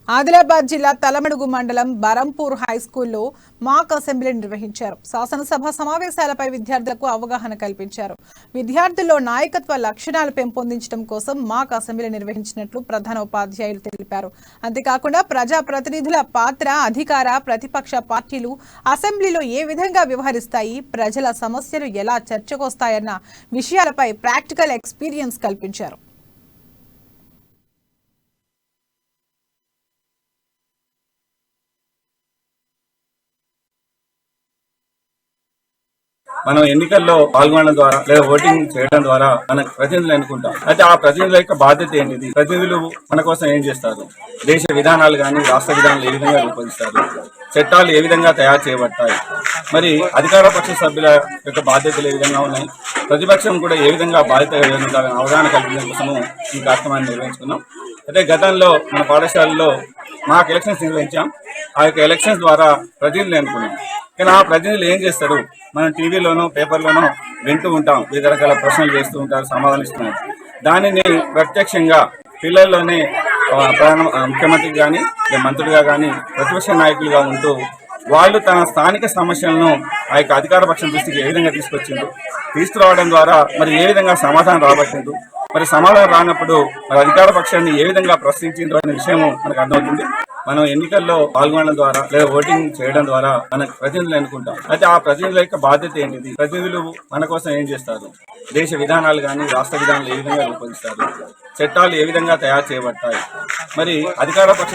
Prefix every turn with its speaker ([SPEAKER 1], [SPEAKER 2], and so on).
[SPEAKER 1] ఆదిలాబాద్ జిల్లా తలమడుగు మండలం బరంపూర్ హైస్కూల్లో మాక్ అసెంబ్లీ నిర్వహించారు. శాసనసభ సమావేశాలపై విద్యార్థులకు అవగాహన కల్పించారు. విద్యార్థుల్లో నాయకత్వ లక్షణాలు పెంపొందించడం కోసం మాక్ అసెంబ్లీ నిర్వహించినట్లు ప్రధాన ఉపాధ్యాయులు తెలిపారు. అంతేకాకుండా ప్రజా ప్రతినిధుల పాత్ర, అధికార ప్రతిపక్ష పార్టీలు అసెంబ్లీలో ఏ విధంగా వ్యవహరిస్తాయి, ప్రజల సమస్యలు ఎలా చర్చకొస్తాయన్న విషయాలపై ప్రాక్టికల్ ఎక్స్పీరియన్స్ కల్పించారు.
[SPEAKER 2] మనం ఎన్నికల్లో పాల్గొనడం ద్వారా లేదా ఓటింగ్ చేయడం ద్వారా మనకు ప్రతినిధులు ఎన్నుకుంటాం. అయితే ఆ ప్రతినిధుల యొక్క బాధ్యత ఏంటిది, ప్రతినిధులు మన కోసం ఏం చేస్తారు, దేశ విధానాలు కానీ రాష్ట్ర విధానాలు ఏ విధంగా రూపొందిస్తారు, చట్టాలు ఏ విధంగా తయారు చేయబడతాయి, మరి అధికార పక్ష సభ్యుల యొక్క బాధ్యతలు ఏ విధంగా ఉన్నాయి, ప్రతిపక్షం కూడా ఏ విధంగా బాధ్యత అవగాహన కల్పించడం కోసము ఈ కార్యక్రమాన్ని నిర్వహించుకున్నాం. అయితే గతంలో మన పాఠశాలలో మాకు ఎలక్షన్స్ నిర్వహించాం. ఆ యొక్క ఎలక్షన్స్ ద్వారా ప్రతినిధులు ఎన్నుకున్నాం. కానీ ఆ ప్రతినిధులు ఏం చేస్తారు, మనం టీవీలోనో పేపర్లోనో వింటూ ఉంటాం, వివిధ రకాల ప్రశ్నలు చేస్తూ ఉంటారు, సమాధానిస్తున్నారు. దానిని ప్రత్యక్షంగా పిల్లల్లోనే ముఖ్యమంత్రికి కానీ మంత్రులుగా కానీ ప్రతిపక్ష నాయకులుగా ఉంటూ వాళ్ళు తన స్థానిక సమస్యలను ఆ యొక్క అధికార పక్షం దృష్టికి ఏ విధంగా తీసుకురావడం ద్వారా మరి ఏ విధంగా సమాధానం రాబట్టిండ్రు, మరి సమాధానం రానప్పుడు మరి అధికార పక్షాన్ని ఏ విధంగా ప్రశ్నించిండ్రు అనే విషయము మనకు అర్థమవుతుంది. మనం ఎన్నికల్లో పాల్గొనడం ద్వారా లేదా ఓటింగ్ చేయడం ద్వారా మనకు ప్రతినిధులు ఎన్నుకుంటాం. అయితే ఆ ప్రతినిధుల యొక్క బాధ్యత ఏంటిది, ప్రతినిధులు మన కోసం ఏం చేస్తారు, దేశ విధానాలు కానీ రాష్ట్ర విధానాలు ఏ విధంగా రూపొందిస్తారు, చట్టాలు ఏ విధంగా తయారు చేయబడతాయి, మరి అధికార పక్ష